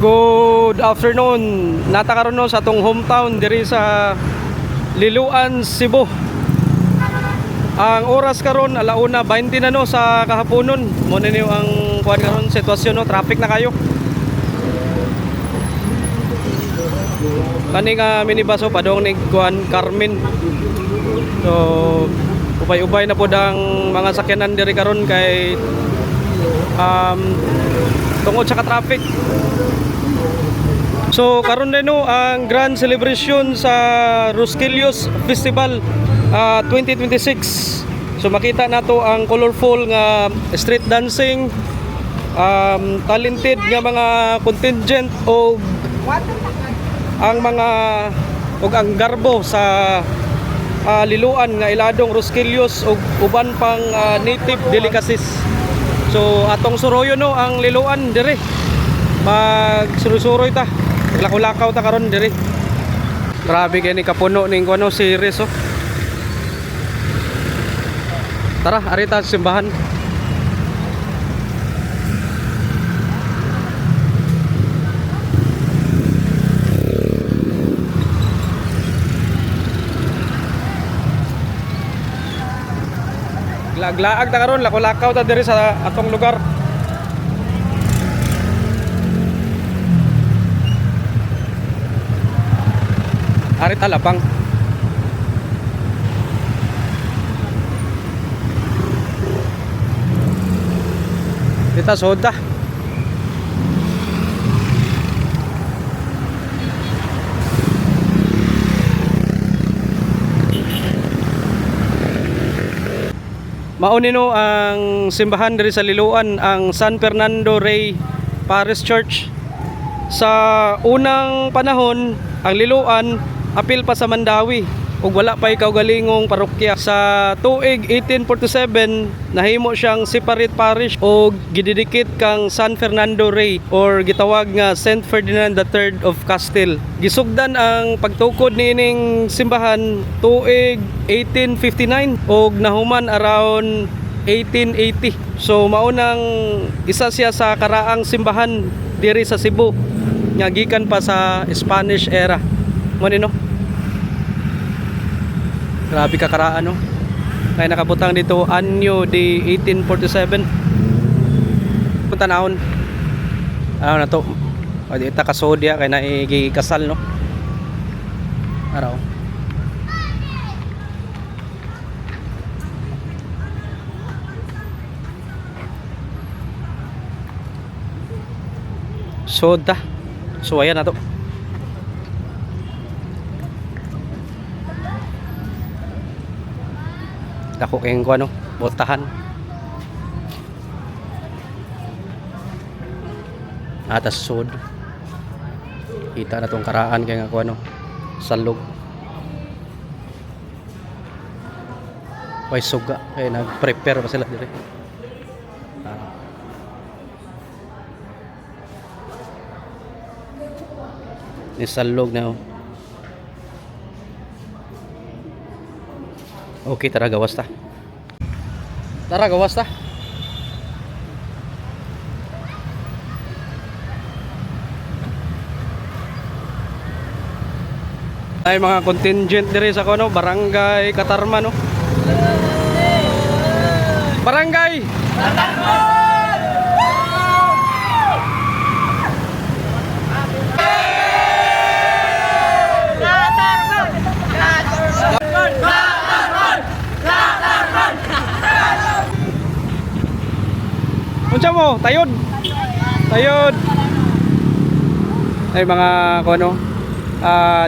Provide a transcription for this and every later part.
Good afternoon. Nata karon no sa atong hometown diri sa Liloan, Cebu. Ang oras karon 1:20 na no sa kahaponon. Mo ni ang kuan karon sitwasyon no, traffic na kayo. Kani nga minibus padong ni kuan Carmen. So ubay-ubay na pod ang mga sakyanan diri karon kay tungod sa ka-traffic. So karon din no ang grand celebration sa Rosquillos Festival 2026. So makita nato ang colorful nga street dancing, talented nga mga contingent o ang mga og ang garbo sa Liloan nga iladong Rosquillos ug uban pang native delicacies. So atong suroyo no ang Liloan dire. Magsuroy-suroy ta. Lakaw-lakaw ta karon diri. Grabe kay ni kapuno ning kuno series oh. Tara, ari ta simbahan. Glaag-laag ta karon, lakaw-lakaw ta diri sa atong lugar. Ari talapang. Dita soda. Mauni no ang simbahan diri sa Liloan, ang San Fernando Rey Parish Church. Sa unang panahon, ang Liloan apil pa sa Mandawi ug wala pa ikaw galingong parokya. Sa tuig 1847 nahimo siyang separate parish o gididikit kang San Fernando Rey or gitawag nga Saint Ferdinand III of Castile. Gisugdan ang pagtukod niining simbahan tuig 1859 ug nahuman around 1880. So maunang isa siya sa karaang simbahan diri sa Cebu nga gikan pa sa Spanish era. Mo no? Grabe ka karaan no. Kaya nakabutang dito anyo di 1847. Punta naon. Ano na to? O di ta kasodya kay naigikasal no. Araw. Soda. So ayan na to. Dako kayong ko ano, botahan. Atas sud. Kita na tong karaan kay nga ko ano, salog. Way suga kay nag-prepare pa sila dire. Ni salog na oh. Okay, tara gawas ta. Tara gawas ta. Ay mga contingent dire sa kuno Barangay Katarman no. Barangay Katarman. Unsa mo? Tayod. Tayod. Ay mga kuno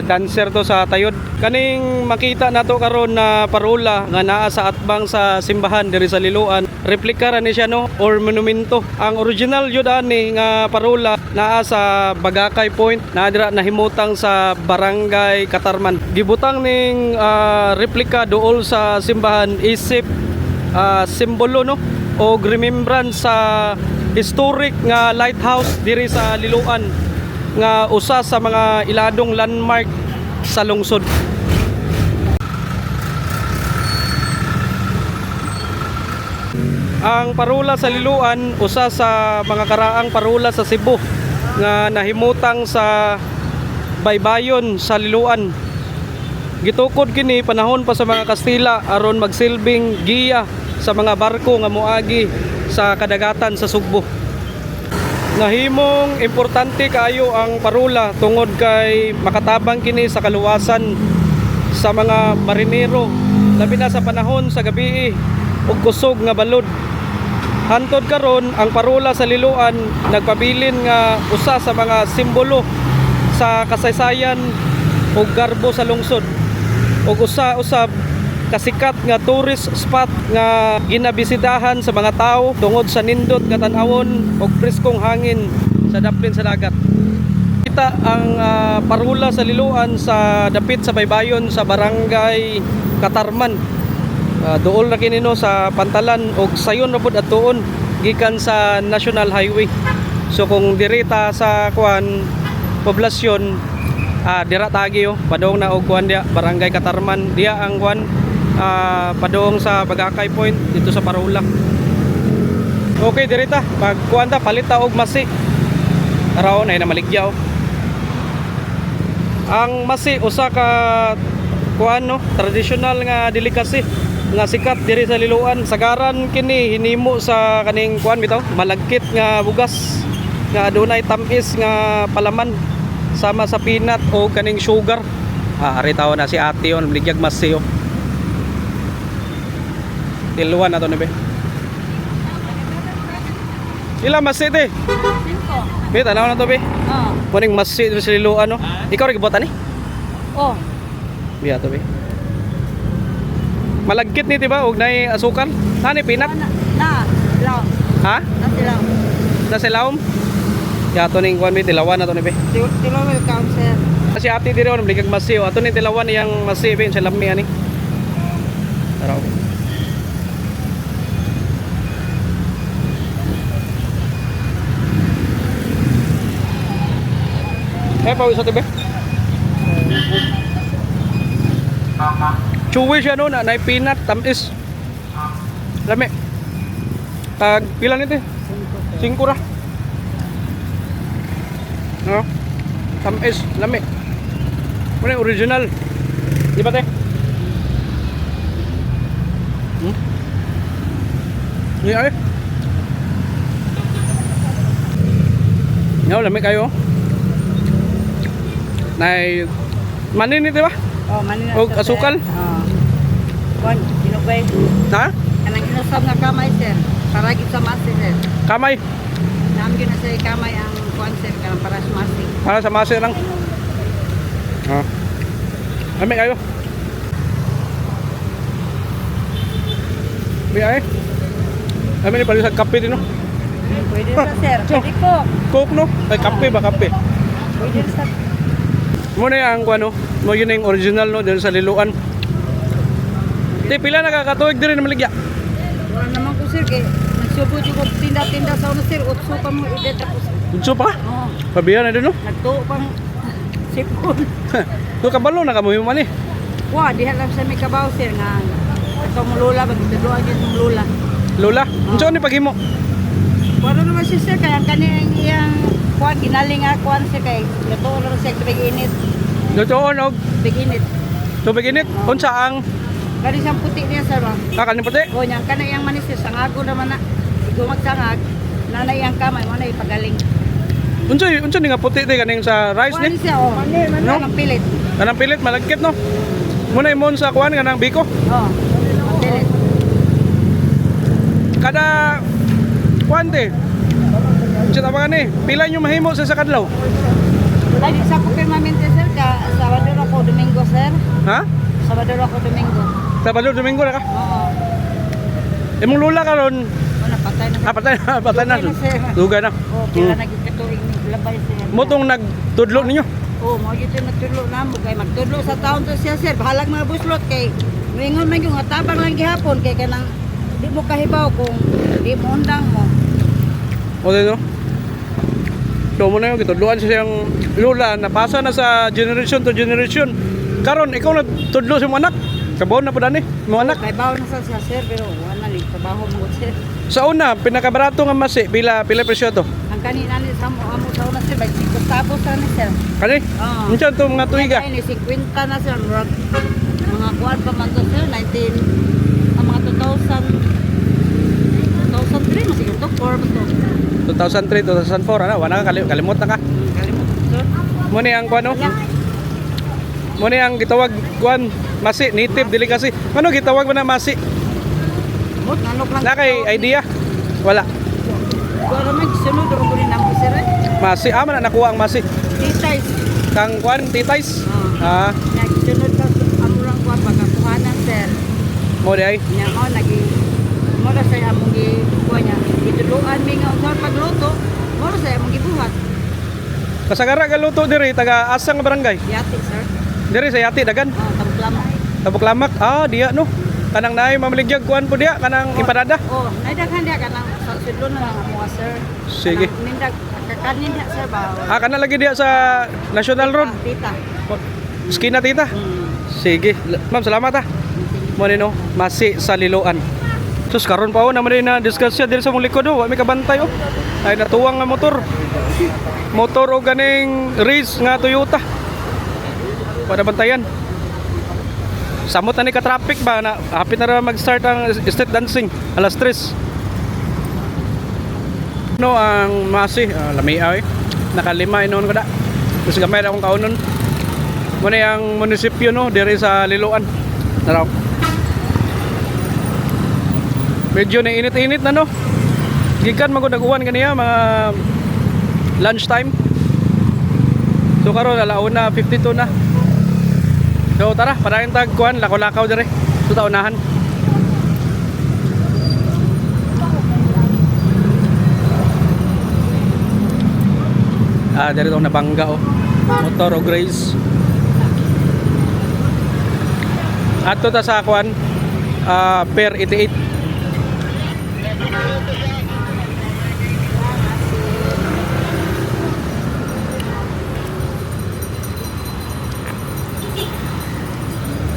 dancer to sa tayod. Kaning makita nato karon na parola nga naa sa atbang sa simbahan diri sa Liloan. Replika ra ni siya no or monumento. Ang original yun ani nga parola naa sa Bagakay Point, naa dira nahimutang sa Barangay Katarman. Gibutang ning replika duol sa simbahan isip simbolo no o remembrance sa historic nga lighthouse diri sa Liloan nga usa sa mga iladong landmark sa lungsod. Ang parula sa Liloan, usa sa mga karaang parula sa Cebu nga nahimutang sa baybayon sa Liloan. Gitukod kini panahon pa sa mga Kastila aron magsilbing giya sa mga barko nga moagi sa kadagatan sa Sugbo. Nahimong importante kaayo ang parula tungod kay makatabang kini sa kaluwasan sa mga marinero labi na sa panahon sa gabi ug kusog nga balod. Hantod karon ang parula sa Liloan nagpabilin nga usa sa mga simbolo sa kasaysayan ug garbo sa lungsod ug usa usab kasikat nga tourist spot nga ginabisitahan sa mga tao tungod sa nindot nga tan-awon ug preskong hangin sa daplin sa dagat. Kita ang parula sa Liloan sa dapit sa baybayon sa barangay Katarman. Duol na kini no sa Pantalan ug sayon ra pud atuon gikan sa National Highway. So kung dirita sa kuan poblasyon dira tagi padong na og kuan dia barangay Katarman dia ang kuan padong sa Bagakay Point dito sa Parula. Okay dirita pag kuan ta palita og masi araw na maligyaw. Ang masi usa ka kuan no traditional nga delicacy nga sikat diri sa Liloan. Sagaran kini hinimo sa kaning kuan bitaw malagkit nga bugas nga adunay tamis nga palaman sama sa peanut o kaning sugar. Ari tawo na si ate yon ligyag masi tiluan na to be. Ila masi te? 5. Be tanaw na to be. Kuning masi diri sa Liloan no. Ikaw rin gibotan ni? Oh. Biya to be. Malagkit ni diba og nay asukal? Ani peanut? Silaw. Ha? Silaw. Sa silawom? Ya to ning kuan be tilawan na to ni be. Silaw welcome sir. Kasi ate diri on bligag masi ato ni tilawan yang masi be sa lami ani. Taraw. Pawis sa tibe. Chewy siya no na peanut tamis. Lami. Tag pila nito? 5 ra. No? Tamis, lami. Muna original. Di ba te? Ni ay. Lami kayo. Nay manin ito ba? Oh, manin na. O asukal? Kuan, inubay. Ha? Kanang inusab nga kamay sir. Para gid sa masi sir. Kamay. Namgid na sa kamay ang kuan sir kanang para sa masi. Para sa masi lang. Lami kayo. Biyay. Lami ni pala sa kape din no? Pwede sa sir. Pwede ko. Coke no? Ay kape ba kape? Pwede sa Muna yung ano, mo yun yung original no, dito sa Liloan. Di pila nakakatuwig din na maligya. wala naman ko sir kay nagsubo jud ko tinda-tinda sa una sir. Utso pa mo idet ako sir. Unso pa? Oo. Pabiyan na din no? Nagtuo pang sipon. Ito kabalo na kamuhi man eh. Wa diha lang sa may kabaw sir nga atong lola magduduan gyud mong lola. Lola, unso ni paghimo? Wala naman si sir kaya kaning iyang kuan ginaling nga kuan sir kay luto ra sa tubig init. Doon og Tubig init. tubig init. Unsa ang Kani siyang puti niya sir ba? kanin puti? O niyang kana iyang manis sir sangago naman na. Igo magsangag nanay iyang kamay mo na ipagaling. Unsa ni nga puti te kaning sa rice Kuan ni? siya oh. No? Kanang pilit. Kanang pilit malagkit no. Muna imon sa kuan kanang biko. Oh. Pilit. Kada kuan te. Unsa ta ni? Pila nyo mahimo sa kadlaw? Ay di sa ko permanente sir ka Sabado ako Domingo sir. Ha? Sabado ako Domingo. Sabado Domingo na ka? Oo. Imong lula karon. Wala patay na. Patay na, patay na. Dugay na, sir. Duga na. Oh, pila na gid katuig ni labay sir. Motong nagtudlo ninyo. Oh, mo gyud nagtudlo na mo kay magtudlo sa taon to siya sir. Bahalag mga buslot kay mingon man yung tabang lang gihapon kay kanang di mo kahibaw kung di mo undang mo. O dito. So mo na yung gitudloan siya yung lula napasa na sa generation to generation. Karon ikaw nagtudlo sa mga anak. Kabaw na po dani, mga anak. Kay bawo na sa siya sir pero wala ni trabaho mo sir. Sa una, pinakabarato nga masi, pila presyo to? Ang kanina ni sa amo sa una sir, balik tapos na sir. Kani? Oo. Unsa to mga tuiga? Kaya ni 50 na sir, mga kuwan pa man to sir, 19, ang mga 2003 na siguro to, 4 ba to? 2003, 2004 ana, wala ka kalimot na ka. Kalimut sir. Mo ni ang kuan no? Mo ni ang gitawag kuan masi native dili kasi. Ano gitawag mo na masi? Mut nanok lang. Na kay idea? Wala. Kuwan naman gisunod ro ko ni namo sir. Masi man na nakuha ang masi. Titays. Kang kuan titays. Ah. Nagsunod ka amurang kuwan pagkakuhanan sir. Mo di ay. Nya mo lagi mo ra sa among kuwan niya. Gituluan mi nga sa pagluto. Mo ra sa among gibuhat. Kasagara ka luto diri taga asa nga barangay? Yati sir. Diri sa Yati dagan. Tabuklama. Tabuklamak. Ah, diya no. Kanang naay mamaligyag kuan po diya kanang empanada. Oh, naidaghan dia kanang sa sudlo na lang amo sir. Sige. Mindag kakanin dia sir ba. Ah, kana lagi diya sa National Road. Tita. Skina tita. Sige. Ma'am, salamat ah. Mo ni no, masi sa Liloan. Sus karon pa naman din na discuss siya diri sa mong likod oh. Wa mi kabantay oh. Ay natuwang nga motor. Motor o ganing race nga Toyota. Pada bantayan. Samot na ni ka-traffic ba na hapit na rin mag-start ang street dancing alas 3. No ang masi lamiaw eh. Nakalima inon ko da. Mas gamay ra akong kaunon. Muna yung munisipyo no diri sa Liloan. Naraw. Medyo na init-init na no. Gikan magud nag-uwan kaniya mga lunch time. So karon alauna 52 na. So tara, padayon tag kuan lakaw-lakaw dire. So ta unahan. Dire to nabangga oh. Motor o grace. Ato ta sa kuan per 88.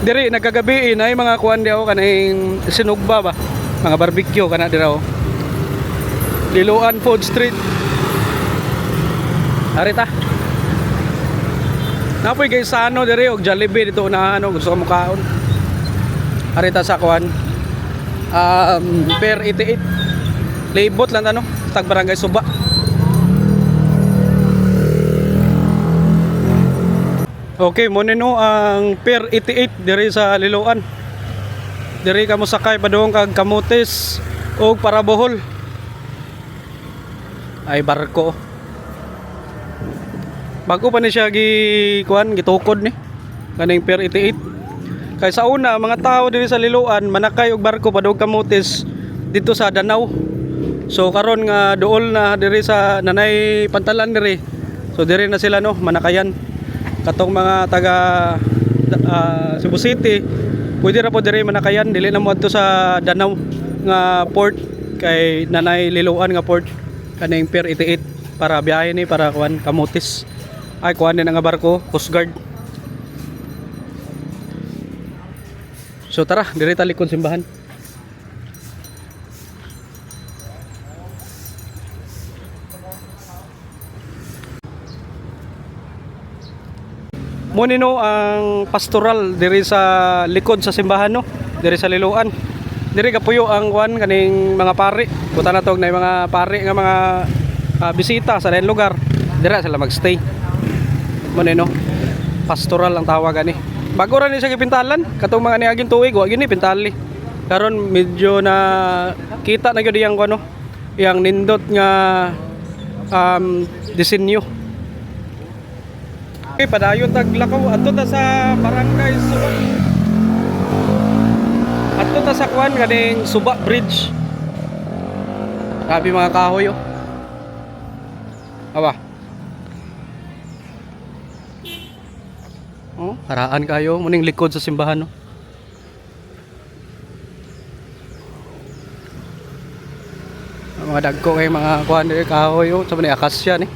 Diri nagkagabi ay mga kuan diaw kaning sinugba ba, mga barbecue kana dira oh. Liloan Food Street. Arita. Napoy guys sa ano diri og Jollibee dito na ano gusto ko mukaon. Arita sa kuan per 88. Labot lang ano, tag barangay Suba. Okay, mo nino ang per 88 diri sa Liloan. Diri ka mo sakay padung kag Kamutis og para Bohol. Ay barko. Bago pa ni siya kuan gitukod ni kaning per 88. Kay sa una mga tao diri sa Liloan manakay og barko padung Kamutis dito sa Danau. So karon nga duol na diri sa nanay pantalan diri. So diri na sila no manakayan. Katong mga taga Cebu City pwede ra po diri manakayan dili na mo adto sa Danau nga port kay nanay Liloan nga port kaning per 88 para biyahe ni para kuan Kamutis ay kuan din nga barko Coast Guard. So tara diri ta likod simbahan. Munino ang pastoral diri sa likod sa simbahan no, diri sa Liloan. Diri kapuyo ang kuan kaning mga pari. Buta na tog na mga pari nga mga bisita sa dayon lugar. Dira sila magstay. Munino pastoral ang tawag ani. Bago ra ni siya gipintalan, katong mga niaging tuig wa gyud ni pintali. Karon medyo na kita na gyud iyang kuno, iyang nindot nga disenyo. Okay, padayon taglakaw adto ta sa barangay Suba. Adto ta sa kuan kaning Suba Bridge. Grabe mga kahoy oh. Aba. Oh, haraan kayo muning likod sa simbahan no. Mga dagko kay mga kuan diri kahoy oh, sa ni akasya ni.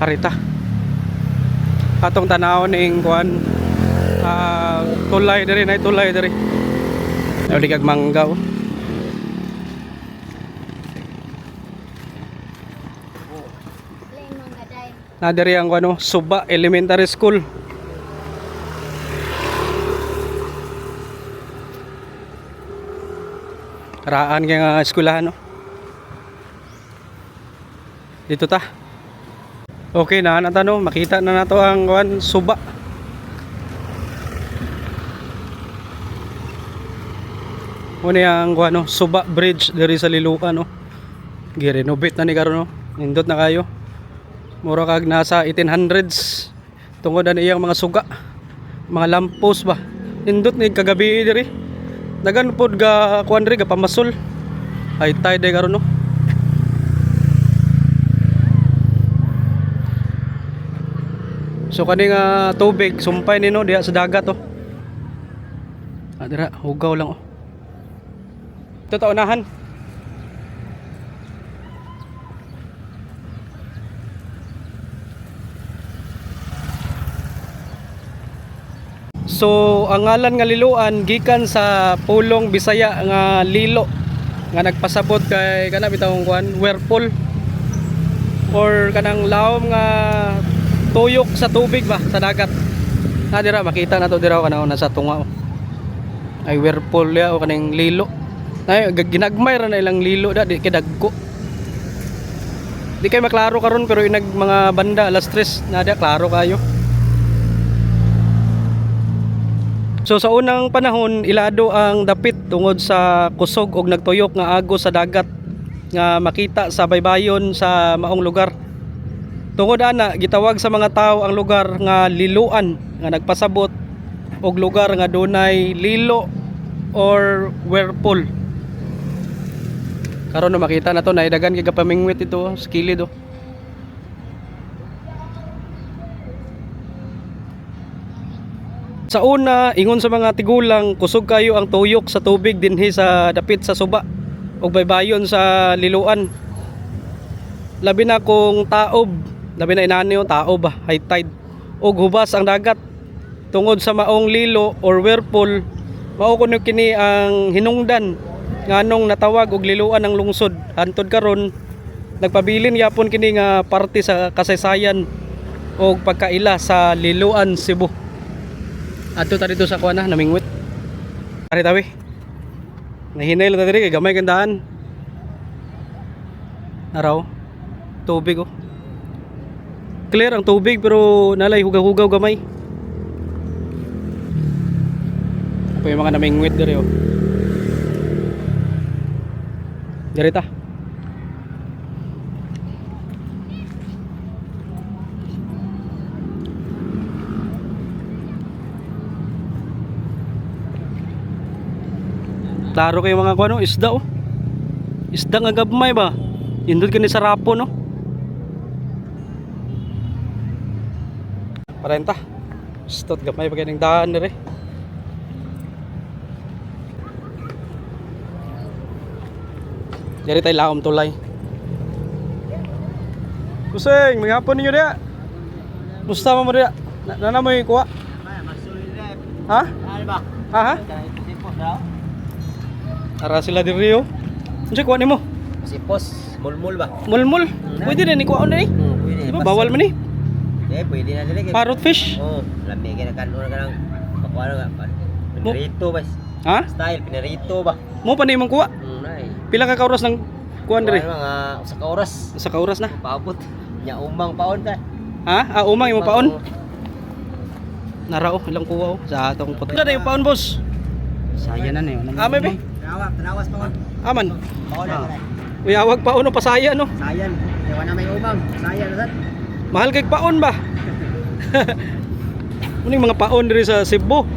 Arita atong tanaw ning kuan tulay diri nay tulay diri ay kag mangga oh. Na diri ang ano, Suba Elementary School. Raan kay nga eskwelahan no. Dito ta. Okay na no, makita na nato ang Suba. Muna yung ano, Suba Bridge diri sa Liloan no. Gi-renovate na ni karon no. Nindot na kayo. Mura kag nasa 1800s. Tungod na iyang mga suga. Mga lampos ba. Nindot ni kagabi diri. Dagan pod ga kuan diri ga pamasol. Ay tay day karon no. So kani nga tubig sumpay ni no diha sa dagat oh. Adira hugaw lang oh. Ito ta unahan. So ang ngalan nga Liloan gikan sa pulong Bisaya nga lilo nga nagpasabot kay kana bitawong kuan whirlpool or kanang lawom nga tuyok sa tubig ba sa dagat. Na dira makita nato dira kana nasa tunga. Ay whirlpool ya o kaning lilo. Ay ginagmay ra na ilang lilo da di kay dagko. Di kay maklaro karon pero inag mga banda alas 3 na da klaro kayo. So sa unang panahon ilado ang dapit tungod sa kusog og nagtuyok nga agos sa dagat nga makita sa baybayon sa maong lugar. Tungod ana gitawag sa mga tawo ang lugar nga Liloan nga nagpasabot og lugar nga dunay lilo or whirlpool. Karon na makita na to naidagan kay pamingwit ito sa kilid oh. Sa una, ingon sa mga tigulang, kusog kayo ang tuyok sa tubig dinhi sa dapit sa Suba ug baybayon sa Liloan. Labi na kung taob, labi na inani yung taob, high tide, ug hubas ang dagat. Tungod sa maong lilo or whirlpool, mao kuno kini ang hinungdan nganong natawag og Liloan ang lungsod. Hantod karon, nagpabilin yapon kini nga parte sa kasaysayan ug pagkaila sa Liloan, Cebu. Adto ta dito sa kuan na namingwit. Ari tawi. Nahinay lang ta diri kay gamay gandaan. Araw. Tubig oh. Clear ang tubig pero nalay hugaw-hugaw gamay. Apa yung mga namingwit diri oh. Diri ta. Klaro kayo mga kuano, isda oh. Isda nga gabmay ba? Indot kini sa rapo no. Parenta. Stot gabmay pa kining daan dire. Diri tay laom tulay. Kuseng, magapon ninyo dia. Musta mo dia? Nana mo kuha? Ha? Ha? Ara sila diri oh. Unsa kuha nimo? Sipos, mulmul ba? Mulmul. Pwede na ni kuha na ni. Pwede. Diba bawal man ni? Pwede na dire. Parrot fish. Oh, lami kay kanon ka lang. Pakuha nga. Pinarito ba? Ha? Style pinarito ba? Mo pa nimong kuha. Nay. Pila ka oras ng kuan diri? Mga usa ka oras. Sa ka oras na. Paabot. Nya umang paon ta. Ha? Ah, umang imong paon. Narao ilang kuha oh sa atong puti. Kada yung paon boss. Saya na ni. Amay be. Tanawas paon. Aman. Paon na. Uyawag paon o pasaya no. Sayan. Dewa na may umang. Sayan na sad. Mahal kay paon ba? Muning mga paon diri sa Cebu.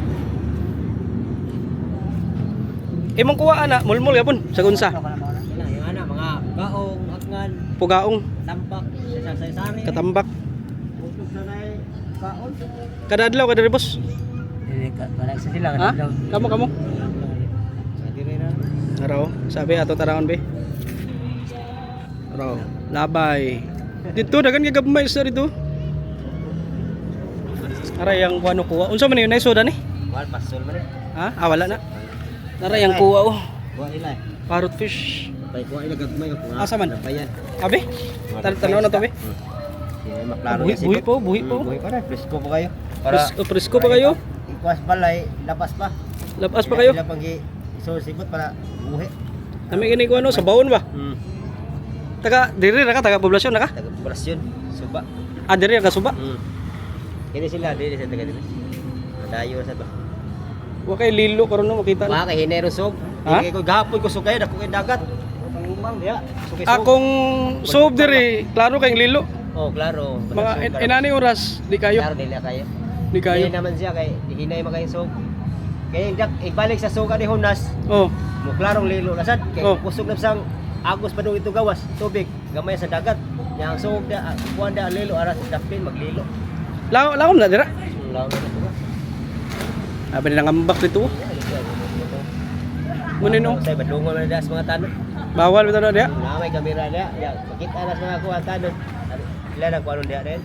Imong kuha ana mulmul yapon sa gunsa. Yung ana mga gaong, akngan, Pugaong, tambak, sari. katambak. Putok sa nay kaon. Kada adlaw kada diri boss. Balik sa sila Ha? Kamo. Sa dire na. Araw, sabi ato tarangon be. Araw, labay. Dito dagan kay gabmay sa dito. Aray ang kuano kuha. Unsa man yun nay soda ni? Wal pasol man. Ha? Ah, wala na. Aray ang kuha oh. Kuha nila. Parrot fish. Pay kuha ila gagmay ko. Asa man? Bayan. Abi? Tanaw na to be. Maklaro Buhi, na buhi po, buhi po. Buhi pa na, presko po kayo. Para Presko pa kayo? ikuas balay, lapas pa. Lapas pa kayo? Sila pag isusibot para buhi. Kami gini ko ano, sa baon ba? Taga, diri na ka, taga poblasyon na ka? Taga-populasyon, suba. Ah, diri ka suba? Kini sila, dili sa taga dito. Madayo sa ba. Wa kay lilo karon no makita na. Wa kay hinay rusog. Ha? Kay ko gahapon ko sugay dako kay dagat. Pangumang diya. Sugay sug. Akong sob diri, klaro kay lilo. Oh, klaro. Mga inani oras di kayo. Klaro nila kayo. Di kayo. Kaya naman siya kay hinay magay sug. Kaya ibalik sa suga ni Honas. Oh, Mo klarong lilo lasad kay Oh. kusog na sang agos pa ito gawas tubig gamay sa dagat. Yang sug da kuan da lilo ara sa dapin maglilo. lawom na dira. Lawan na ito. Abi na ngambak dito. Muna no. Sa badungon na das mga tanod. Bawal bitaw na dia. Na may kamera dia. Ya, makita na sa mga kuha tanod. Ila na kuha dia din.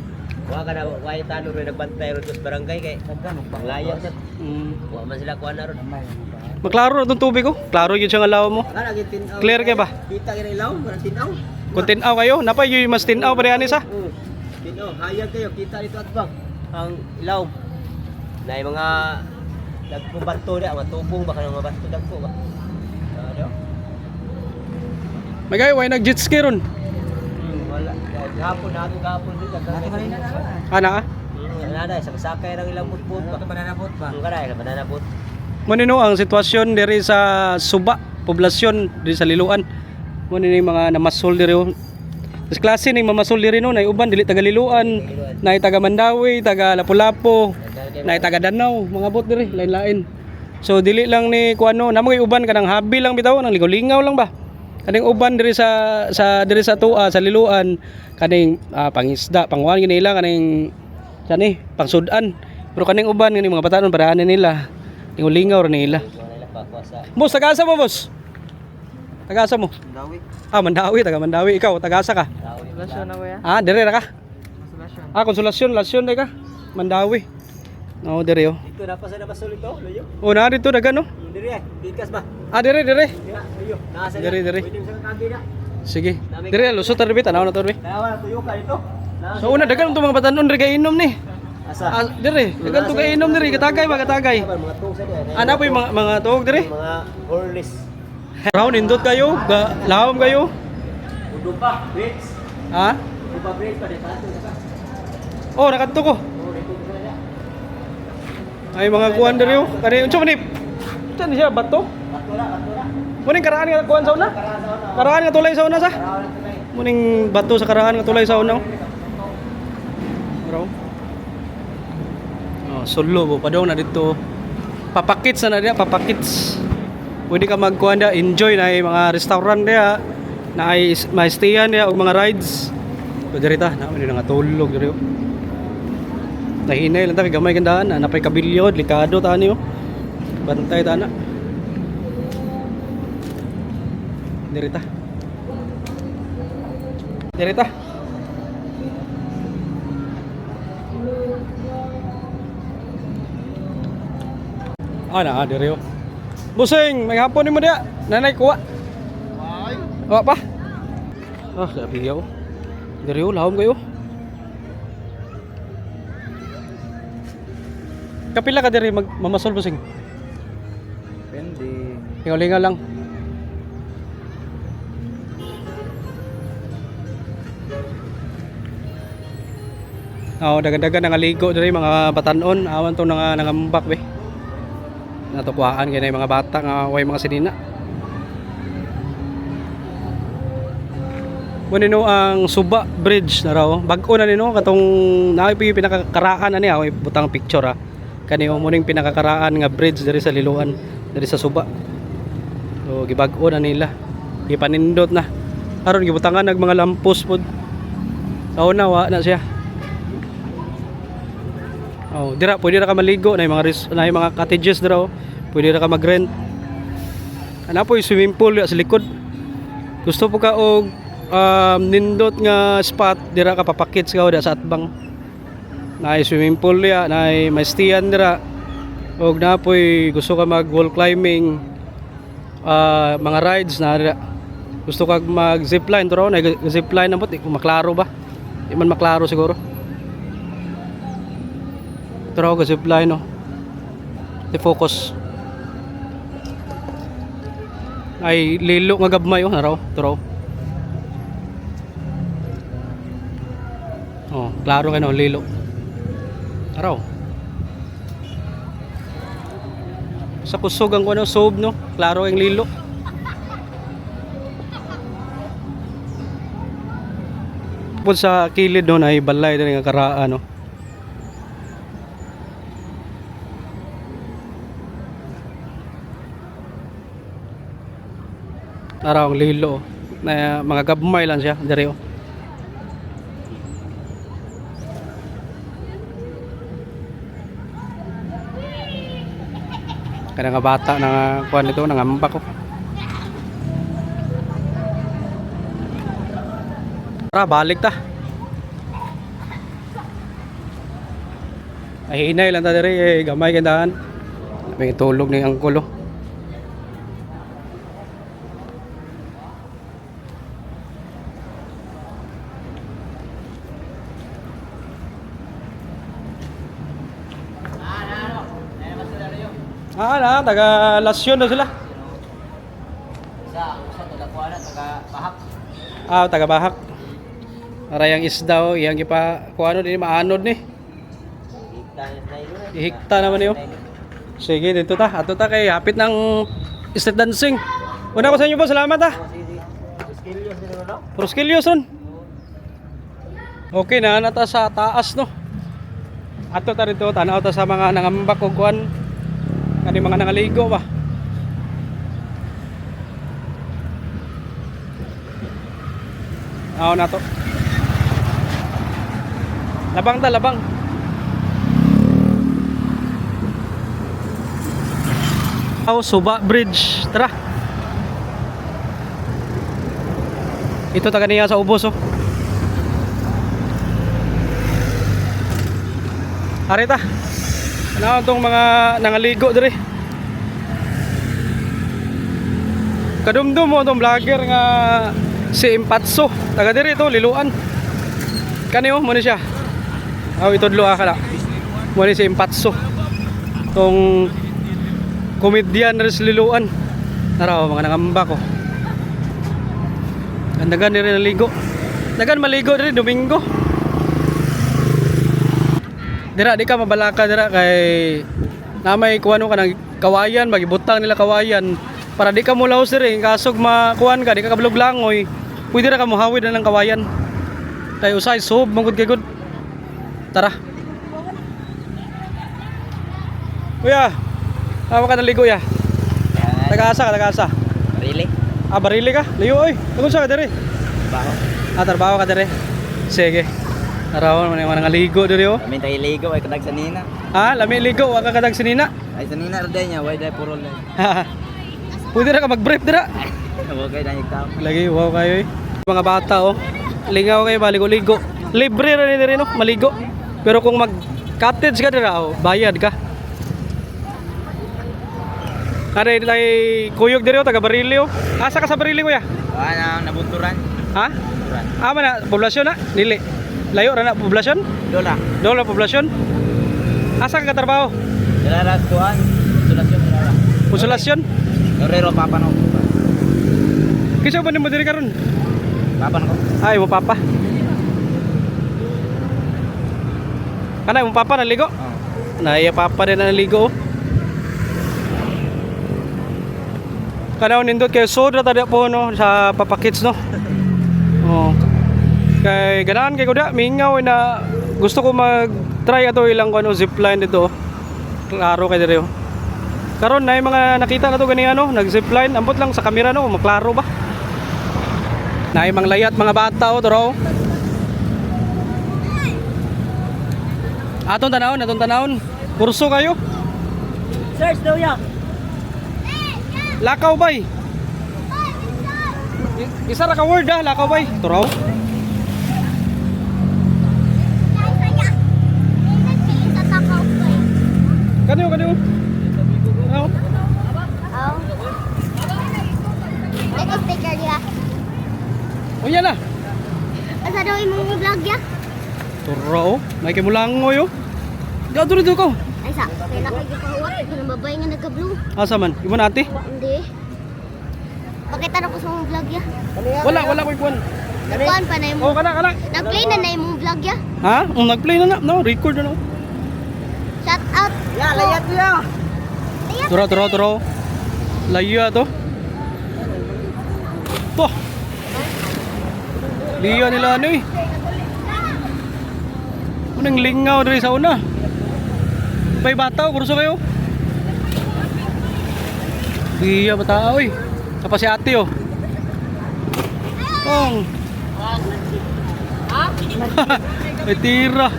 Wa ka na wa yung tanod rin nagbantay ron sa barangay kay panglayang sa. Wa man sila kuha na ron. Maklaro na tong tubig ko. Klaro gyud siya nga law mo. Kana gid tinaw. Clear kay ba? Kita kay ilaw, para tinaw. Kung tinaw kayo, napay yung mas tinaw pa rin sa. Tinaw, hayag kayo kita dito at bang ang ilaw. Na yung mga dagkong bato dia, matubong ba kanang mga bato dagko ba? Ano? May gayo, way nag jet ski ron. Wala. Gahapon na ako gahapon din dagko. Ana ah. Nada, sa sakay lang ilang butbut ba? Banana boat ba? Ang karay, banana boat. Muna no ang sitwasyon diri sa Suba, poblasyon diri sa Liloan. Muna ni mga namasol diri. Mas klase ning mamasol diri no, nay uban dili taga Liloan, nay taga Mandawi, taga Lapu-Lapu, nay taga Danau, mga bot diri lain-lain. So dili lang ni kuano, namo uban kanang habi lang bitaw, nang ligaw-lingaw lang ba. Kaning uban diri sa diri sa Tua sa Liloan, kaning pangisda, pangwan gini nila kaning kani pangsudan. Pero kaning uban ngani mga batanon parahanan nila. Lingaw rin nila. Boss, tagasa mo, boss? Tagasa mo? Mandawi. Ah, Mandawi, taga Mandawi. Ikaw, tagasa ka? Konsolasyon na kuya. Ah, dire na ka? Konsolasyon. Ah, konsolasyon, lasyon na ka? Mandawi. Oo, dire oh. Dito na pa sa nabasol ito, luyo. Oo, na dito, daga no? Diri bigas ba? Ah, dire. Dira, luyo. Nasa Diri. Pwede sa kagi na. Sige. Dire, lusot na ribit, tanaw na to ribit. Kaya wala tuyo ka dito. So, una, dagan itong mga batanon, rin kainom ni. Asa? Ah, dire, dagan itong kainom dire, katagay ba, katagay. Mga tug sa diyan. Ano po yung mga tuog dire? Mga horlis. Raw, nindot kayo, lahom kayo. Udo pa, bricks. Ha? Udo pa bricks pa dito ka. Oh, nakadto ko. Oh, dito ka na. Ay mga kuan diri yo. Kani unsa man ni? Saan siya bato? Atura. Muning karaan nga kuan sa una? Karaan nga tulay sa una sa? Muning bato sa karaan nga tulay sa una. Bro. Oh, solo po padong na dito. Papakits na dia, papakits. Pwede ka magkuan da, enjoy na mga restaurant dia, na ay ma-stayan dia og mga rides. Pwede rita, na may nga tulog diri yo. Nahinay lang ta kay gamay gandaan, napay kabilyo, delikado ta niyo. Bantay ta na. Dirita. Dirita. Na, diri yo. Busing, may hapon nimo dia. Nanay kuha. Ay. Wa pa. Ah, sabi yo. Diri yo, lahom kayo. Kapila ka diri mamasol busing? Depende. Lingaw-lingaw lang. Dagan-dagan nangaligo diri mga batanon, awan to nangambak be. Natukuhaan kay mga bata nga way mga sinina. Munino ang Suba Bridge na raw. Bag-o na nino katong naay pinakakaraan ani way butang picture ah. Kani muning pinakakaraan nga bridge diri sa Liloan, diri sa Suba. So gibag-o na nila. Gipanindot na. Aron gibutangan nag mga lampos pod. Sa una wa na siya. Oh, dira pwede ra ka maligo na yung mga cottages dira oh. Pwede ra ka mag-rent. Ana po yung swimming pool sa likod. Gusto po ka og nindot nga spot dira ka papakits ka da sa atbang. Na swimming pool ya, na may stayan dira. Og na po gusto ka mag wall climbing, mga rides na dira. Gusto ka mag zipline to raw, na zipline na po, maklaro ba? Di man maklaro siguro. Pero ako zipline no. Di focus. Ay lilo nga gabmay oh, naraw, turaw. Oh, klaro kay no lilo. Araw. Sa kusog ang kuno sob no, klaro ang lilo. Pud sa kilid no ay balay din nga karaan no. Araw ang lilo na mga gabmay lang siya diri oh. Kada nga bata na kuan nito nangamba ko. Tara balik ta. Ay hinay lang ta diri gamay kandahan. May tulog ni angkol oh. Na, taga Lasyon na sila. Sa taga kuana taga Bahak. Ah, taga Bahak. Arayang isda oh, iyang gipa kuano din maanod ni. Ihikta naman niyo. Sige, dito ta. Ato ta kay hapit ng street dancing. Una ko sa inyo po, salamat ah. Proskilios ron. Okay na nata sa taas no. Ato ta rito tanaw ta sa mga nangambak og kuan. Kani mga nangaligo ba? Aw na to. Labang ta, labang. Aw Suba Bridge. Tara. Ito taga niya sa ubos oh. Arita. Ano itong mga nangaligo diri. Kadumdum mo itong vlogger nga si Impatso. Taga diri ito, liluan. Kani oh, muna siya. Aw itudlo ka na. Muna si Impatso. Itong komedyan rin sa liluan. Naraw, mga nangamba ko. Gandagan rin naligo. Dagan maligo diri Domingo. Dira di ka mabalaka dira kay namay kuano ka ng kawayan, magibutang nila kawayan para di ka mulaw sir kasog makuan ka di ka kablog langoy. Pwede ra ka mohawid na ng kawayan. Kay usay sob mangud kay gud. Tara. Kuya, awa ka naligo ya. Tagaasa ka, tagaasa. Really? Ah, barili ka? Layo oy. Tungod sa ka diri. Baho. Ah, trabaho ka diri. Sige. Araw man mga ligo diri oh. Kami tayo ligo ay kadag sa nina. Ah, lami ligo wa ka kadag sinina. Ay sa nina raday niya, why day puro lang. Pwede ra ka mag-brief dira. Okay na ikaw. Lagi wow kayo eh. Mga bata oh. Lingaw kayo maligo-ligo. Libre ra ni diri no, maligo. Pero kung mag-cottage ka dira oh, bayad ka. Kare tay kuyog diri oh, taga Barili oh. Asa ka sa Barili kuya? Ana nabunturan. Ha? Bunturan. Ah, mana poblasyon na? Dili. Layo ra na poblasyon? Dola. Dola poblasyon? Asa ka trabaho? Dala kuan. Konsulasyon dala. Konsulasyon? Torero papa no. Kisa ba nimo diri karon? Papa no. Ay, mo papa. Kana mo papa naligo? Oh. Na iya papa din na naligo. Kana nindot kay soda tada po no sa Papa Kids no. Oh. Kay ganahan kay kuda mingaw na gusto ko mag-try ato ilang ano zipline dito. Klaro kay diri. Karon na mga nakita na to gani ano, nag-zipline ambot lang sa camera no, maklaro ba? Naay mga layat mga bata o toro. Atong tanawon. Kurso kayo? Search daw ya. Lakaw bay. Isa ra ka word ah, lakaw bay. Toro. Kaniyo. Ano? Oh. Ito sticker dia. O yan na. Asa daw imong vlog ya? Turo oh. May kay mulangoy oh. Gaw dito ko. Ay sa, kaya nakagipahawat ko ng babae nga nagka-blue. Asa man? Imo na ate? Hindi. Pakita na ko sa mong vlog ya. Wala ko ikuan. Kuan pa na Oh, yung kana. nag-play na imong vlog ya. Ha? Nag-play na. No, record na. Shout out. Ya, layat ko ya. Turo. Layo to. To. Liya nila ano eh. Unang lingaw diri sa una. May bataw, kurso kayo. Liya bataw eh. Tapos si ate oh. Pong. May tira.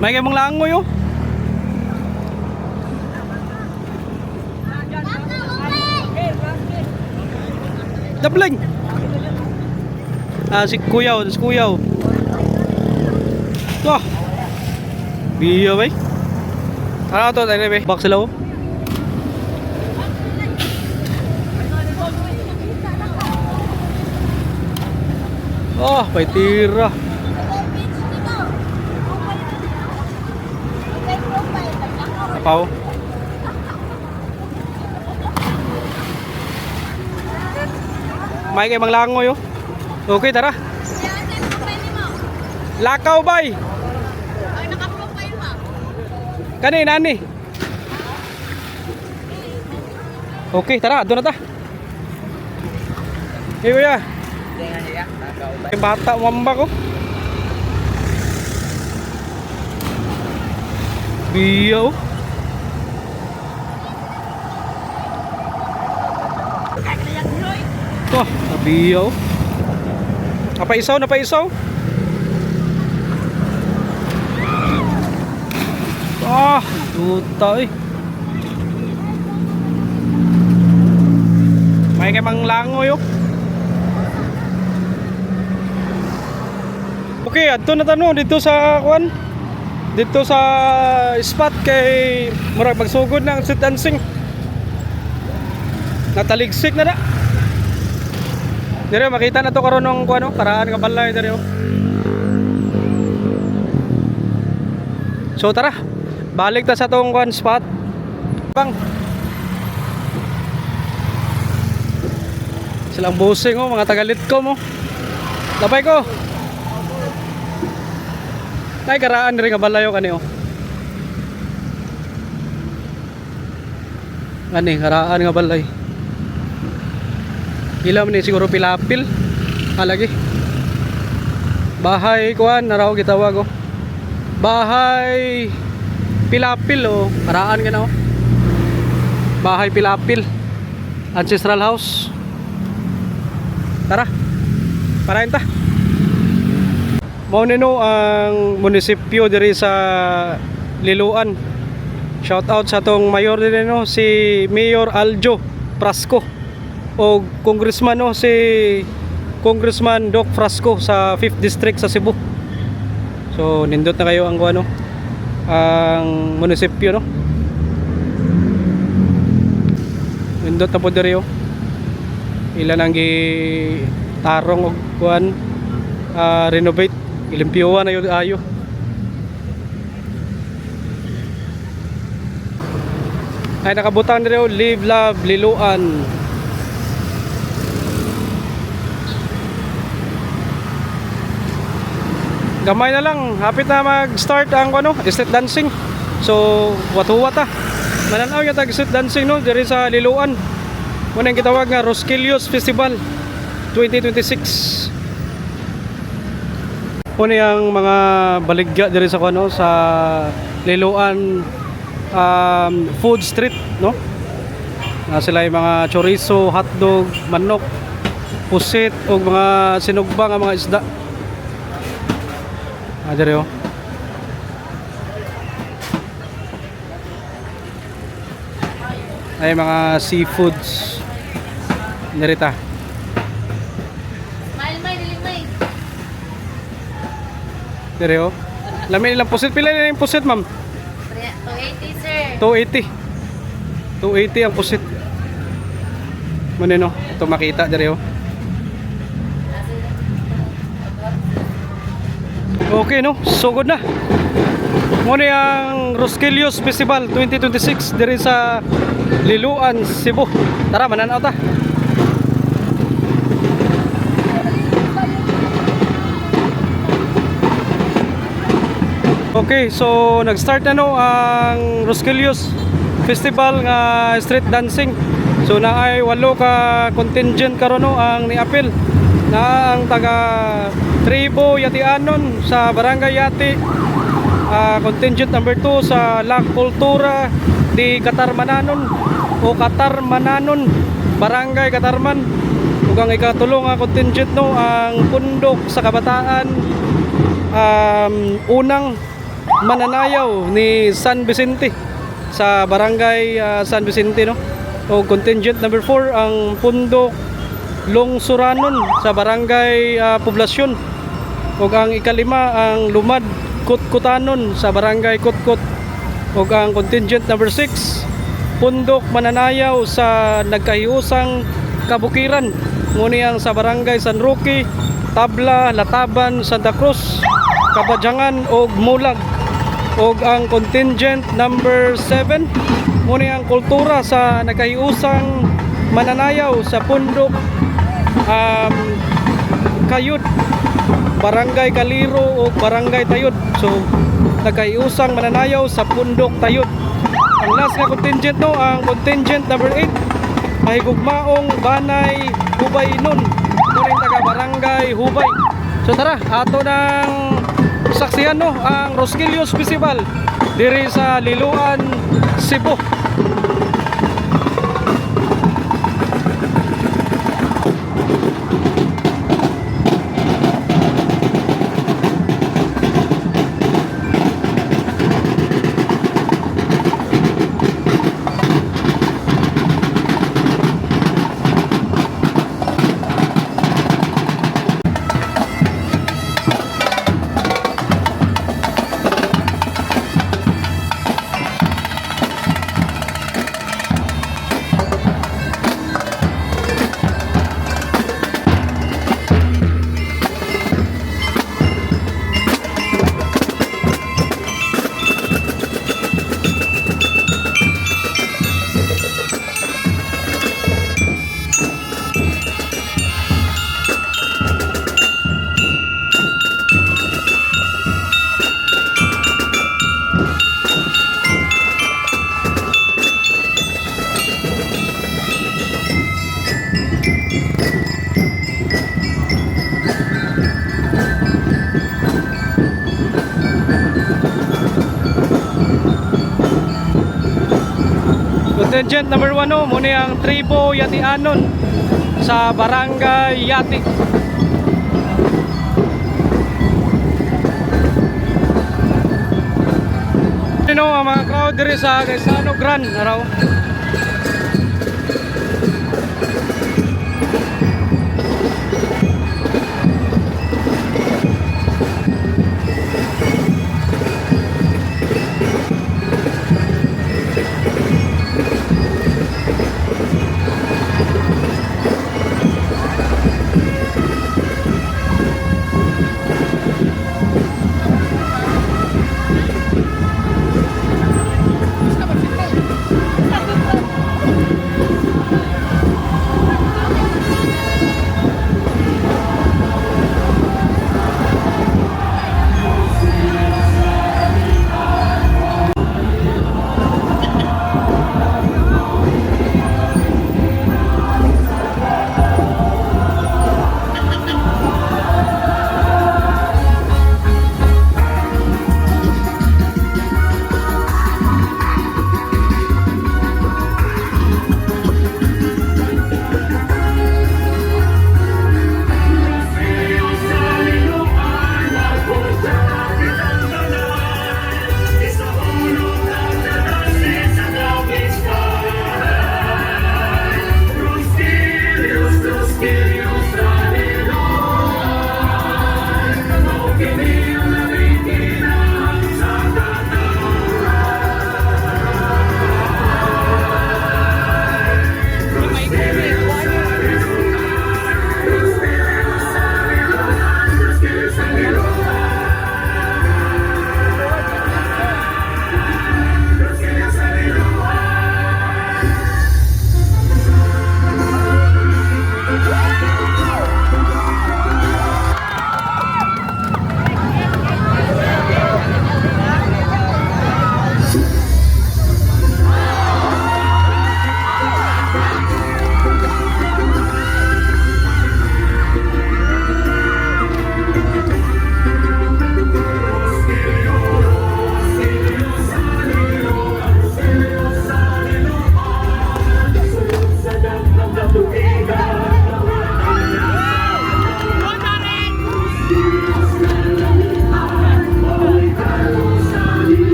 May kayo mong langoy oh. Dabling. Si Kuyaw. Wah. Biya bay. Ano to tayo bay? Box sila oh. Oh, may tira. Apaw. May kay mang langoy oh. Okay, tara. Lakaw bay. Kani nani. Okay, tara, doon na ta. Hey, kuya. May bata umamba ko. Biyaw. Oh, biyaw. Napaisaw. Ah, tuta eh. May kay mang langoy oh. Okay, adto na tanong dito sa kuan. Dito sa spot kay murag magsugod ng street dancing. Nataligsik na. Dire makita na to karon ng kuan karaan nga balay dire oh. So tara. Balik ta sa tong kuan spot. Bang. Silang busing oh, mga tagalit ko mo. Labay ko. Ay karaan dire nga balayo kani oh. Ani karaan nga balay. Ilam ni siguro pilapil. Lagi. Bahay kuan naraw gitawag oh. Bahay Pilapil oh. Karaan ka na oh. Bahay Pilapil. Ancestral house. Tara. Parahin ta. Mao nino ang munisipyo diri sa Liloan. Shout out sa tong mayor din no si Mayor Aljo Frasco o congressman no si Congressman Doc Frasco sa 5th district sa Cebu. So nindot na kayo ang ano ang munisipyo no. Nindot na po diri oh. Ilan ang tarong og kuan renovate ilimpyuhan na yun ayo. Ay nakabutang diri oh, Live Love Liloan. Gamay na lang, hapit na mag-start ang ano, street dancing. So, watuwa ta. Mananaw yung tag-street dancing no, diri sa Liloan. Muna yung kitawag nga Rosquillos Festival 2026. Muna yung mga baligya diri sa ano, sa Liloan food street no. Sila yung mga chorizo, hotdog, manok, pusit o mga sinugbang mga isda. Dere oh. Ay mga seafoods. Narita. Dere oh. Lamin ilang pusit pila na yung pusit, ma'am? 280 sir. 280. 280 ang pusit. Muna no. Ito makita dere oh. Okay no, so good na. Muna ang Rosquillos Festival 2026 diri sa Liloan, Cebu. Tara, mananaw ta. Okay, so nag-start na no ang Rosquillos Festival nga street dancing. So naay 8 ka contingent karon no ang niapil na ang taga Tribo Yatianon sa Barangay Yati, contingent number 2 sa La Cultura di Katarmananon o Katarmananon, Barangay Katarman, ug ang ikatulong nga contingent no ang Pundok sa Kabataan, unang mananayaw ni San Vicente sa Barangay San Vicente no. O contingent number 4 ang Pundok Lungsuranon sa Barangay Poblasyon. O ang ikalima ang Lumad Kutkutanon sa Barangay Kutkut. O ang contingent number 6 Pundok Mananayaw sa Nagkahiusang Kabukiran. Nguni ang sa Barangay San Roque, Tabla, Lataban, Santa Cruz, Kabadyangan o Mulag. O ang contingent number 7 muna ang kultura sa nagkahiusang mananayaw sa Pundok Kayud, Barangay Kaliro o Barangay Tayud. So nagkahiusang mananayaw sa Pundok Tayud. Ang last nga contingent no ang contingent number 8 mahigugmaong Banay Hubay nun, turing taga Barangay Hubay. So tara, ato nang saksihan no ang Rosquillos Festival diri sa Liloan, Cebu. Contingent number 1 no, muna ang Tribo Yatianon sa Barangay Yati. Ano ang mga crowd diri sa Gaisano Grand araw.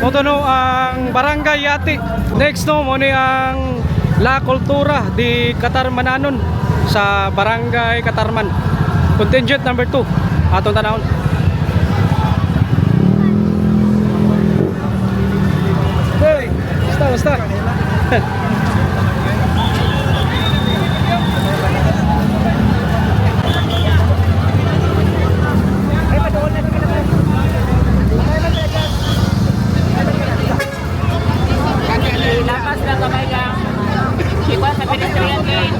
Moto no ang Barangay Yati. Next no mo ni ang La Cultura di Katarmananon sa Barangay Katarman. Contingent number 2. Atong tanawon. Hey, basta. Lapas lang kamay lang. Iba sa pedestrian gate.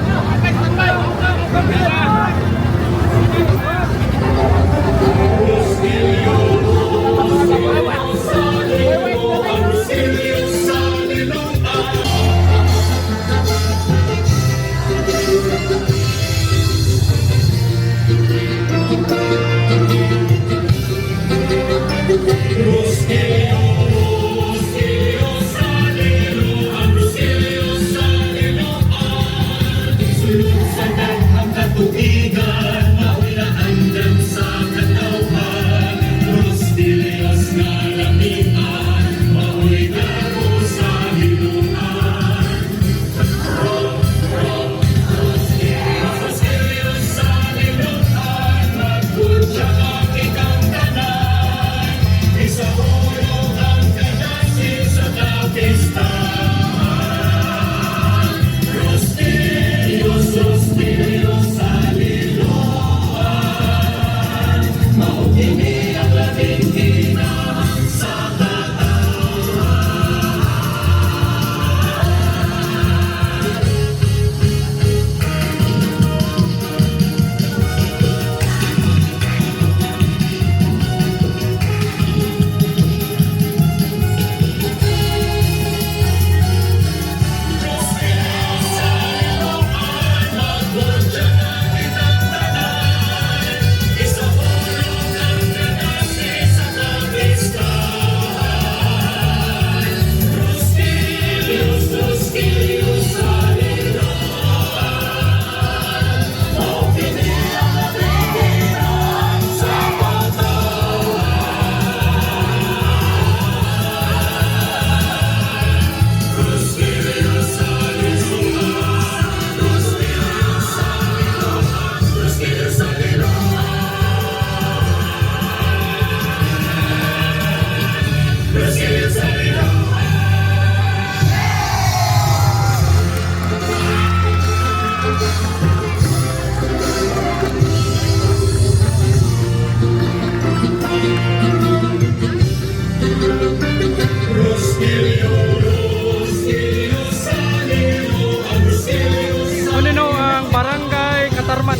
Ano ang Barangay Katarman.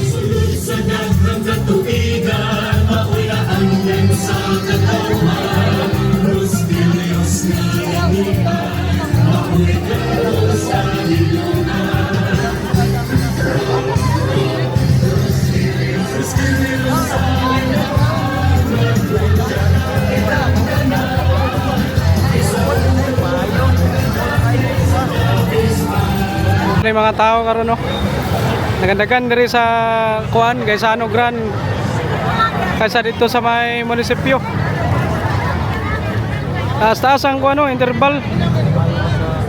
May mga tao karon no. Nagandagan diri sa kuan Gaisano Grand kaysa dito sa may munisipyo. Taas-taas ang kuan no, interval.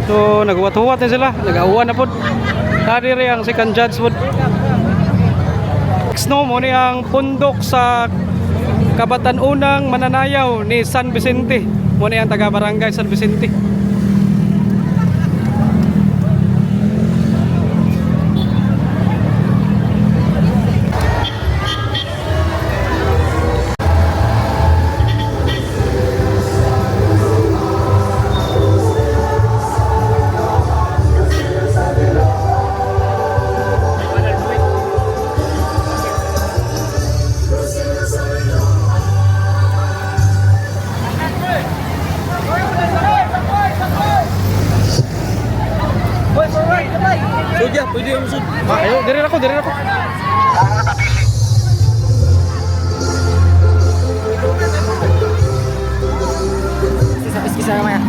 So naghuwat-huwat na sila, nag-auwan na pud. Diri ang second judge pud. Next no mo ni ang pundok sa Kabatan-Unang Mananayaw ni San Vicente. Mo ni ang taga Barangay San Vicente. Ayo, diri ako, diri ako. Kisa naman yan.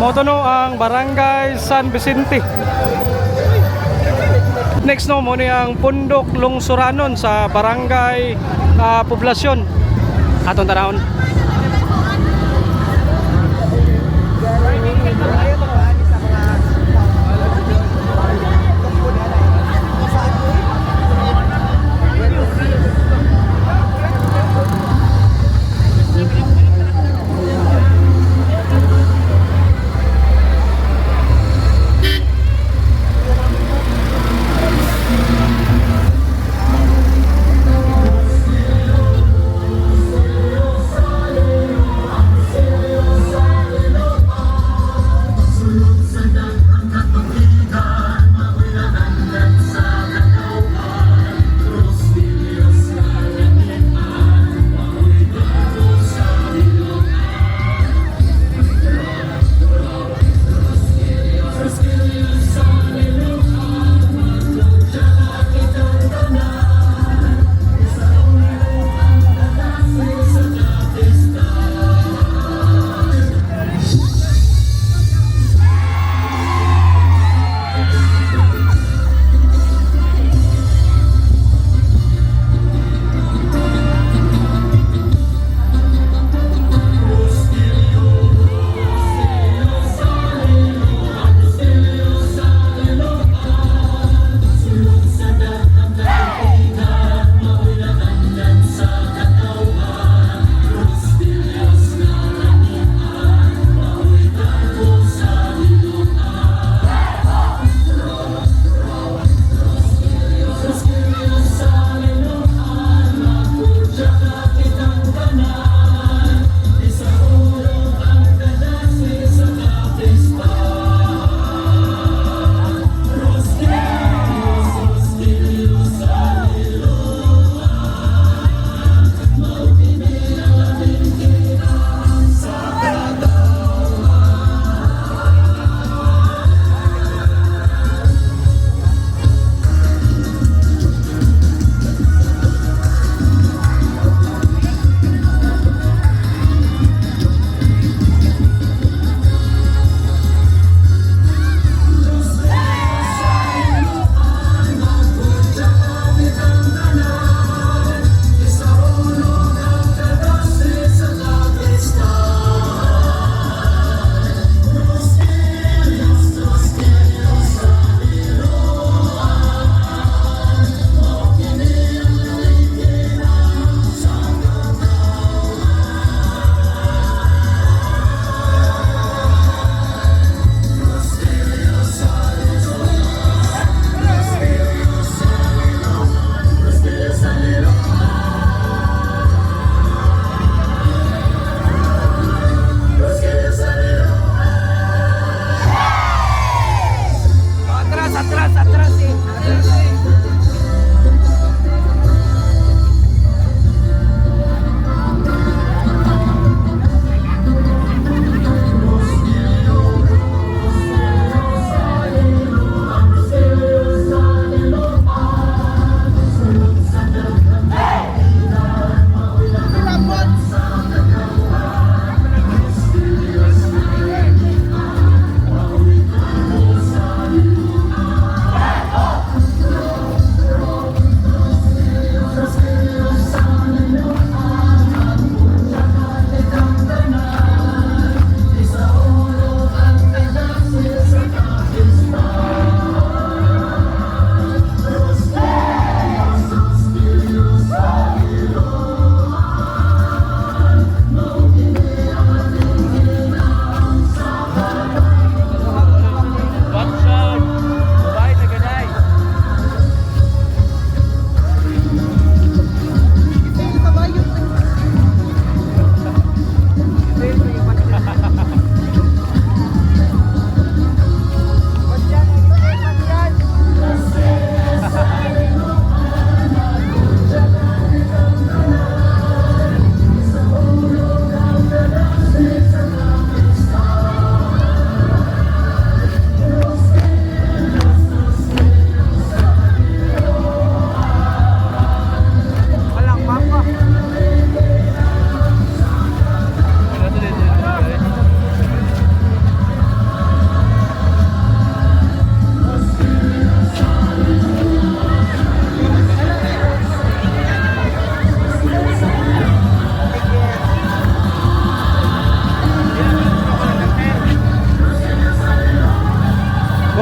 Motono ang Barangay San Vicente. Next no mo ni ang Pundok Lungsuranon sa Barangay Poblasyon. Atong tanawon.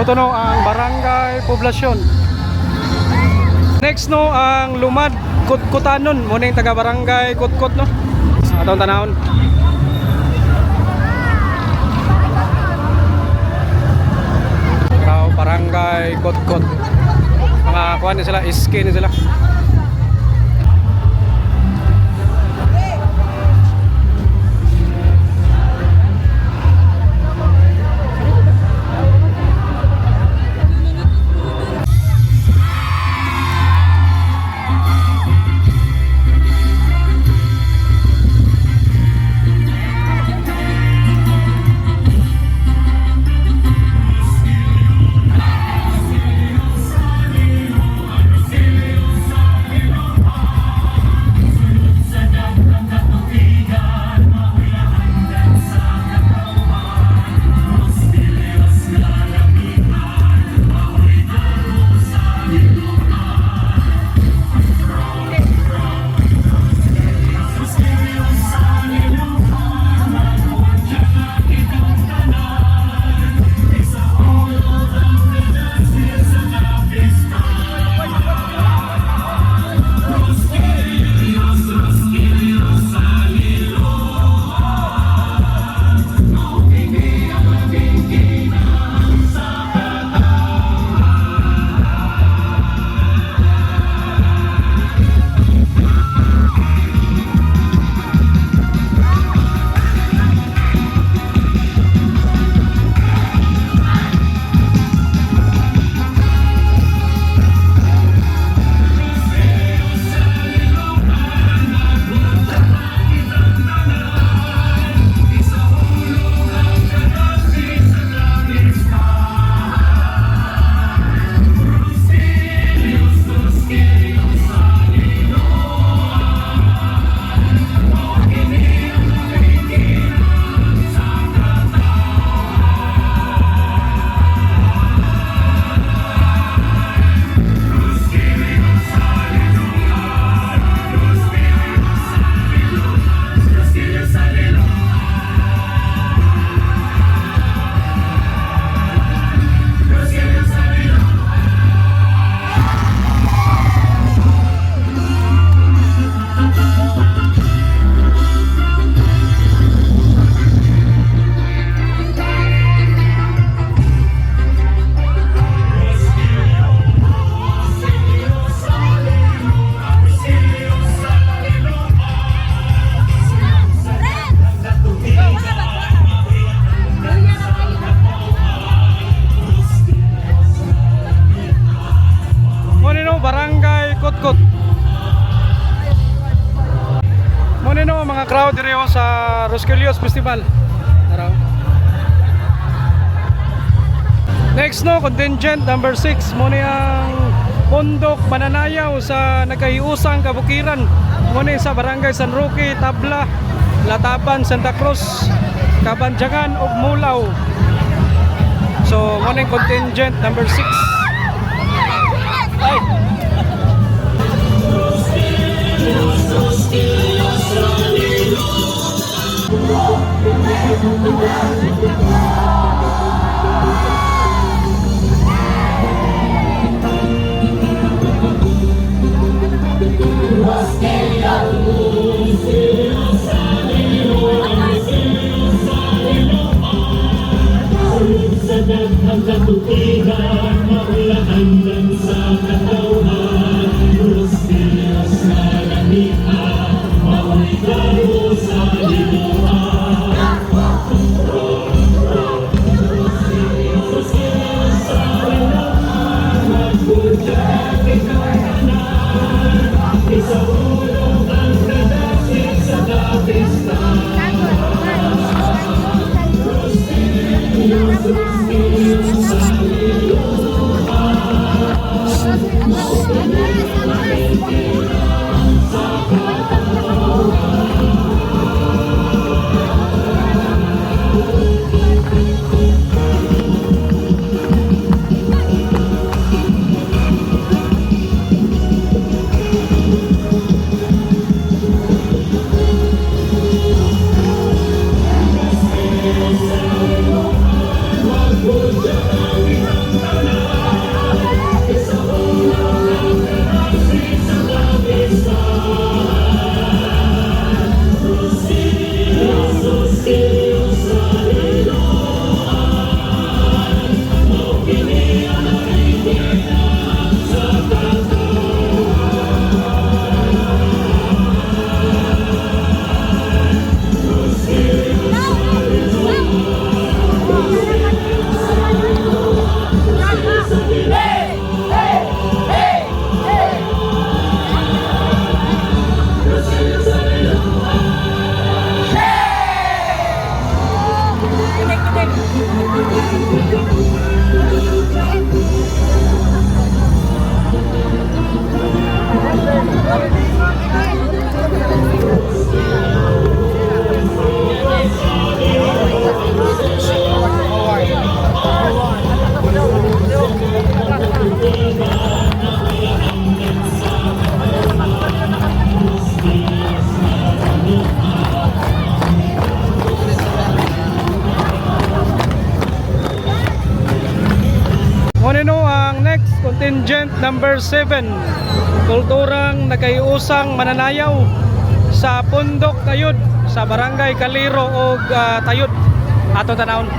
Ito no ang barangay poblasyon. Next no ang Lumad Kutkutanon, mo ning taga barangay Kutkut no. Atong tanawon. Tao barangay Kutkut. Mga kuan ni sila, iski ni sila. Barangay Kutkut. Muna no mga crowd diri sa Rosquillos Festival. Tara. Next no contingent number 6 muna ang Pondok Mananayaw sa nagkahiusang kabukiran. Muna sa Barangay San Roque, Tabla, Lataban, Santa Cruz, Kabanjangan ug Mulaw. So muna yung contingent number 6. Ay. Thank you. Contingent number 7. Kulturang nagkaiusang mananayaw sa Pundok Tayud sa Barangay Kaliro ug Tayud. Ato tanawon.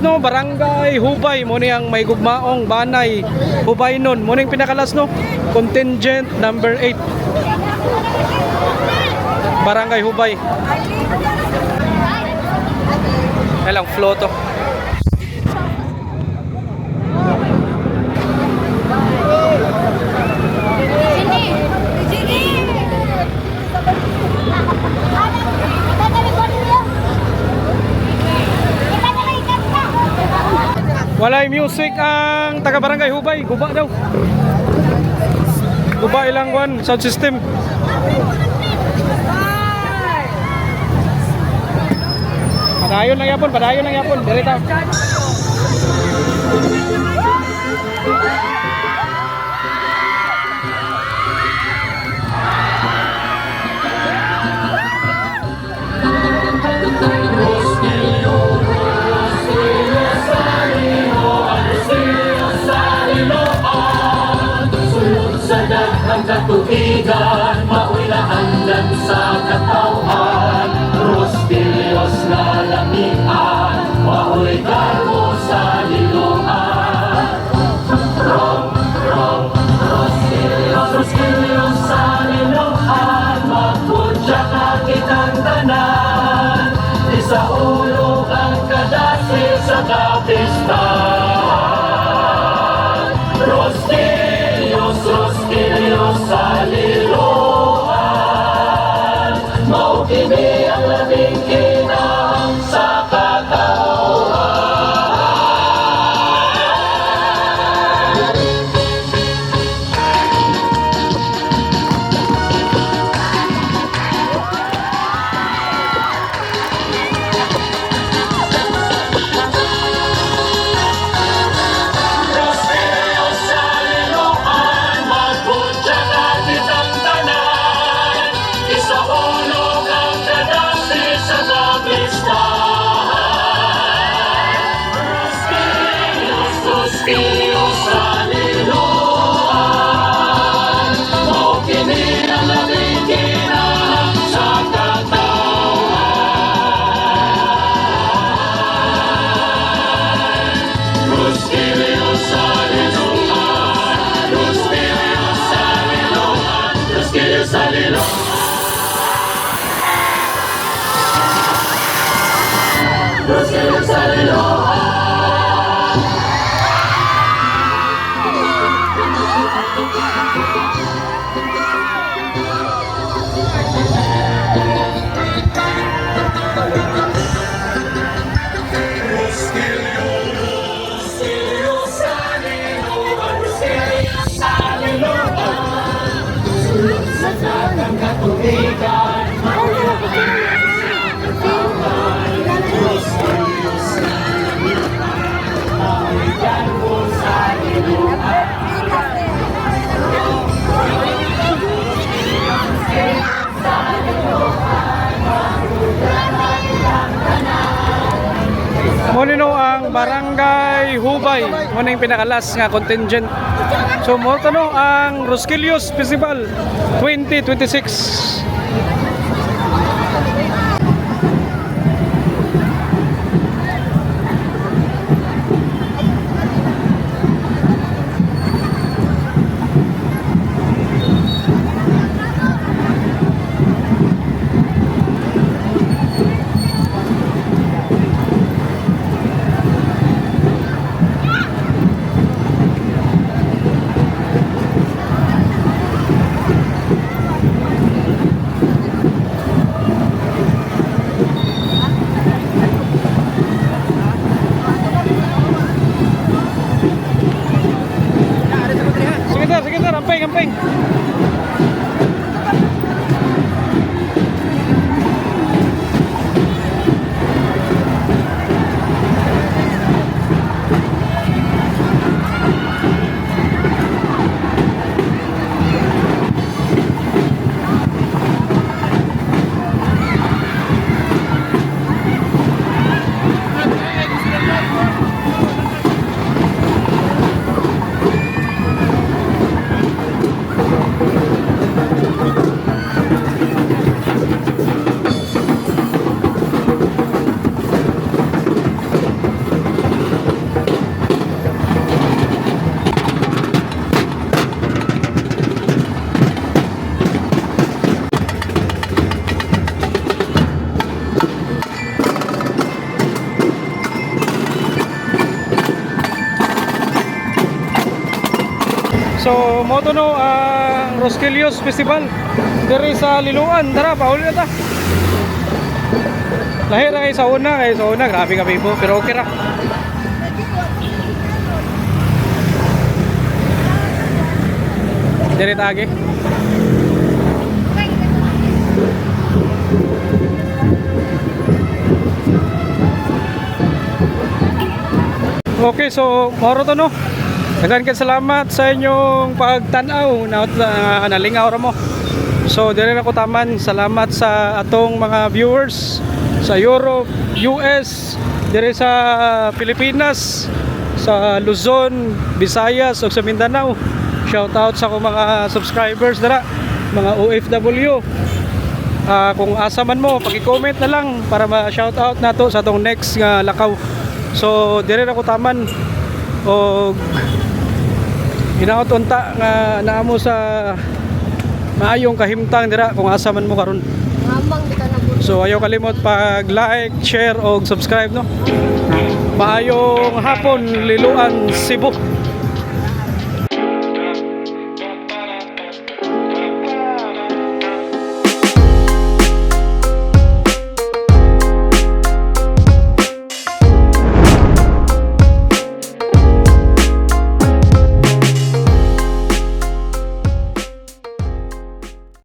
No, Barangay Hubay mo ni ang may gugmaong banay Hubay nun mo ning pinakalas no, contingent number 8 Barangay Hubay. Elang flow to. Walay music ang taga Barangay Hubay, guba daw. Guba ilang one sound system. Padayon lang yapon, direta. Ang katuigan, mauilahan sa katauhan, Rosbilios na lamian, maulit mo sa liluan. Rosbilios sa liluan, magpudya ka kitang tanan, isa ulo ang kadasi sa kapistan. kini ang labing ginahang sa katauhan. Rosario sa liloan, magpunta na kitang tanan. Isahulog ang kadasi sa kapistahan. Rosario sa liloan, mao kini ang labing ginahang sa katauhan. Rosario sa liloan, Rosario sa liloan, Rosario sa liloan. Rosario sa liloan. Rosario sa liloan, Rosario sa liloan. Sulod sa dagang katubigan, Rosario sa liloan, mawigan mo sa liloan. Monino ang Barangay Hubay, mo ning pinakalas nga contingent. So mo no ang Roskillos Festival 2026. Sige sir, amping. So moto no ang Roskillos Festival diri sa Liloan. Tara, pauli na ta. Lahi ra kay sa una, grabe ka po, pero okay ra. Diri tagi. Okay, so moro to no. Dagan ka salamat sa inyong pagtanaw na nalingaw ra mo. So dire na ko taman, salamat sa atong mga viewers sa Europe, US, dire sa Pilipinas, sa Luzon, Visayas ug sa Mindanao. Shout out sa akong mga subscribers dira, mga OFW. Kung asa man mo, paki-comment na lang para ma-shout out nato sa atong next nga lakaw. So dire na ko taman og hinaot unta nga naamo sa maayong kahimtang dira kung asa man mo karon. So ayaw kalimot pag like, share og subscribe no. Maayong hapon Liloan, Cebu.